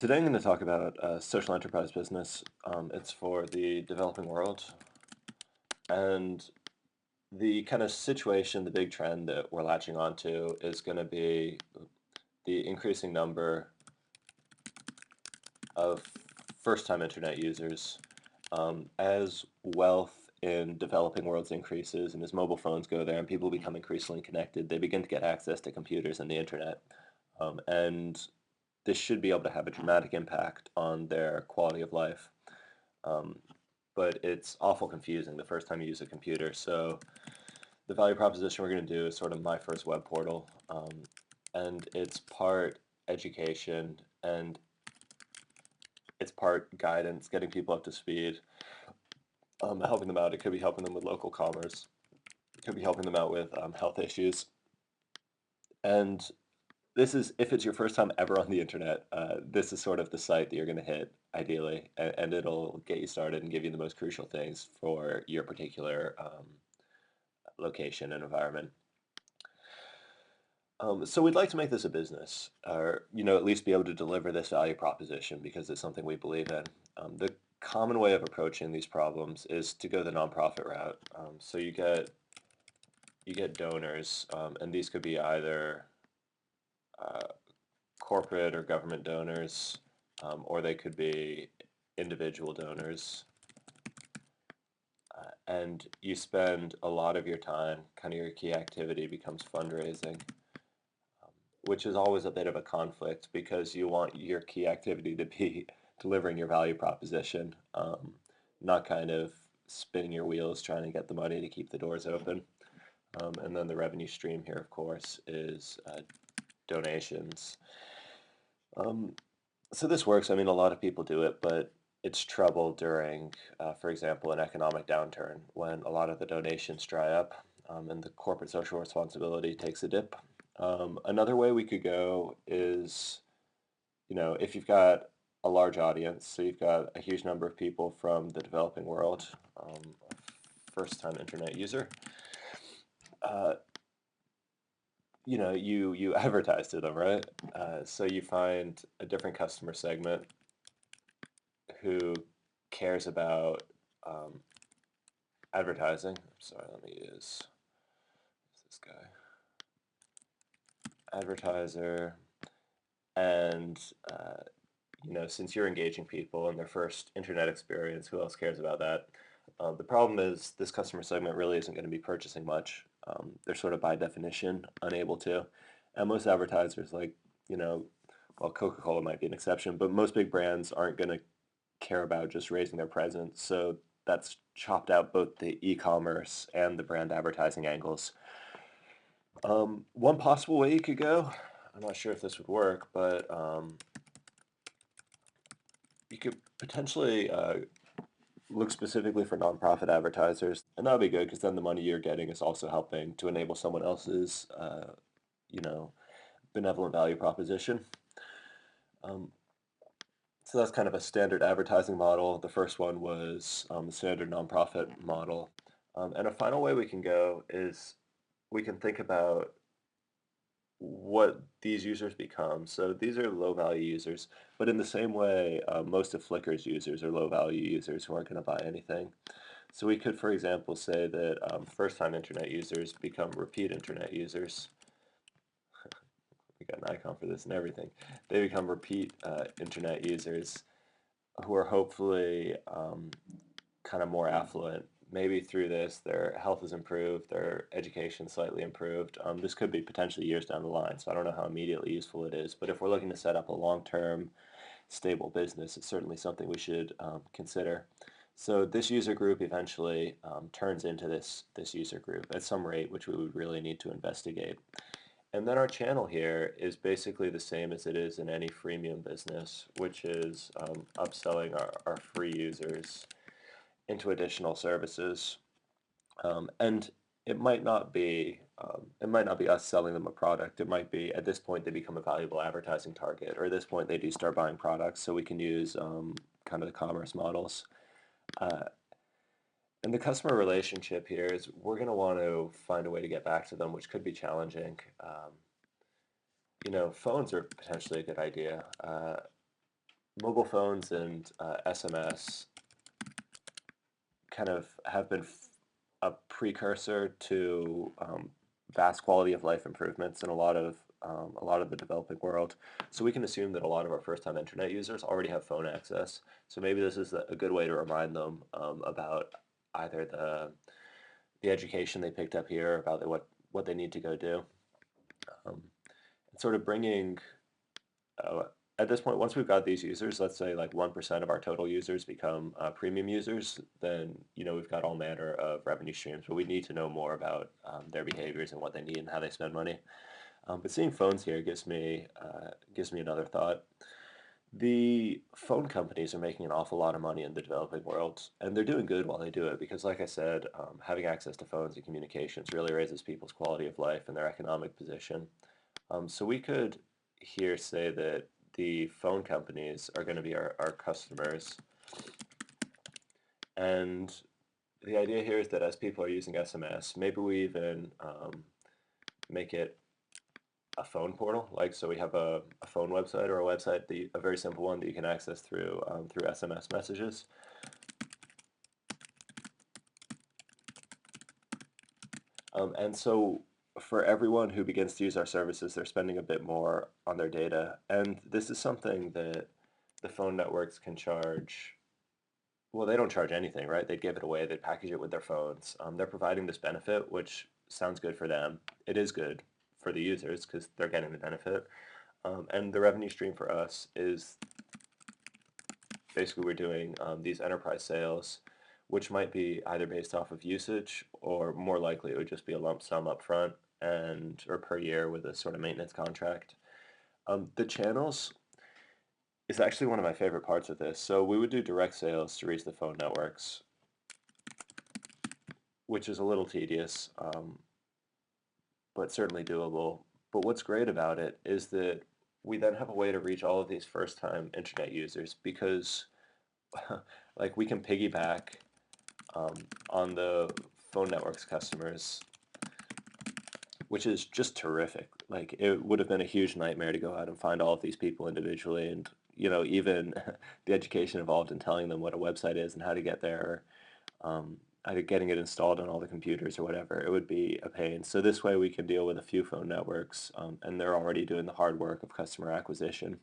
Today I'm going to talk about social enterprise business. It's for the developing world. And the kind of situation, the big trend that we're latching onto is going to be the increasing number of first-time internet users. As wealth in developing worlds increases and as mobile phones go there and people become increasingly connected, they begin to get access to computers and the internet. And this should be able to have a dramatic impact on their quality of life. Um, but it's awful confusing the first time you use a computer. So the value proposition we're going to do is sort of my first web portal, and it's part education and it's part guidance, getting people up to speed, helping them out. It could be helping them with local commerce. It could be helping them out with health issues. And this is, if it's your first time ever on the internet, this is sort of the site that you're going to hit, ideally, and it'll get you started and give you the most crucial things for your particular location and environment. So we'd like to make this a business, or at least be able to deliver this value proposition because it's something we believe in. The common way of approaching these problems is to go the nonprofit route. So you get donors, and these could be either uh, corporate or government donors, or they could be individual donors. And you spend a lot of your time, kind of your key activity becomes fundraising, which is always a bit of a conflict because you want your key activity to be delivering your value proposition, not kind of spinning your wheels trying to get the money to keep the doors open. And then the revenue stream here, of course, is donations. Um, so this works. I mean, a lot of people do it, but it's trouble during, for example, an economic downturn when a lot of the donations dry up, and the corporate social responsibility takes a dip. Another way we could go is, if you've got a large audience, so you've got a huge number of people from the developing world, first-time internet user, uh, you advertise to them, right? So you find a different customer segment who cares about um, advertising. Sorry, let me use this guy. Advertiser, and since you're engaging people in their first internet experience, who else cares about that? The problem is this customer segment really isn't going to be purchasing much. They're sort of by definition unable to. And most advertisers, like, well, Coca-Cola might be an exception, but most big brands aren't going to care about just raising their presence. So that's chopped out both the e-commerce and the brand advertising angles. One possible way you could go, I'm not sure if this would work, but you could potentially look specifically for nonprofit advertisers, and that would be good because then the money you're getting is also helping to enable someone else's, you know, benevolent value proposition. Um, so that's kind of a standard advertising model. The first one was the standard nonprofit model. And a final way we can go is we can think about what these users become. So these are low value users, but in the same way, most of Flickr's users are low value users who aren't going to buy anything. So we could, for example, say that first-time internet users become repeat internet users. We got an icon for this and everything. They become repeat internet users who are hopefully kind of more affluent. Maybe through this, their health is improved, their education slightly improved. This could be potentially years down the line, so I don't know how immediately useful it is. But if we're looking to set up a long-term, stable business, it's certainly something we should consider. So this user group eventually turns into this user group at some rate, which we would really need to investigate. And then our channel here is basically the same as it is in any freemium business, which is upselling our free users into additional services. And it might not be us selling them a product. It might be at this point they become a valuable advertising target, or at this point they do start buying products. So we can use kind of the commerce models. Uh, and the customer relationship here is we're going to want to find a way to get back to them, which could be challenging. Phones are potentially a good idea. mobile phones and SMS kind of have been a precursor to vast quality of life improvements in a lot of the developing world. So we can assume that a lot of our first-time internet users already have phone access. So maybe this is a good way to remind them about either the education they picked up here, about what they need to go do. Um, and sort of bringing uh, at this point, once we've got these users, let's say like 1% of our total users become premium users, then we've got all manner of revenue streams. But we need to know more about their behaviors and what they need and how they spend money. But seeing phones here gives me another thought. The phone companies are making an awful lot of money in the developing world, and they're doing good while they do it because, like I said, having access to phones and communications really raises people's quality of life and their economic position. So we could here say that the phone companies are going to be our customers. And the idea here is that as people are using SMS, maybe we even make it a phone portal. Like, so we have a phone website or a website, a very simple one that you can access through SMS messages. And so for everyone who begins to use our services, they're spending a bit more on their data. And this is something that the phone networks can charge. Well, they don't charge anything, right? They'd give it away. They'd package it with their phones. They're providing this benefit, which sounds good for them. It is good for the users because they're getting the benefit. And the revenue stream for us is basically we're doing these enterprise sales, which might be either based off of usage or more likely it would just be a lump sum up front and or per year with a sort of maintenance contract. The channels is actually one of my favorite parts of this. So we would do direct sales to reach the phone networks, which is a little tedious, but certainly doable. But what's great about it is that we then have a way to reach all of these first-time internet users because like we can piggyback um, on the phone network's customers, which is just terrific. Like it would have been a huge nightmare to go out and find all of these people individually, and even the education involved in telling them what a website is and how to get there, either getting it installed on all the computers or whatever. It would be a pain. So this way we can deal with a few phone networks, and they're already doing the hard work of customer acquisition.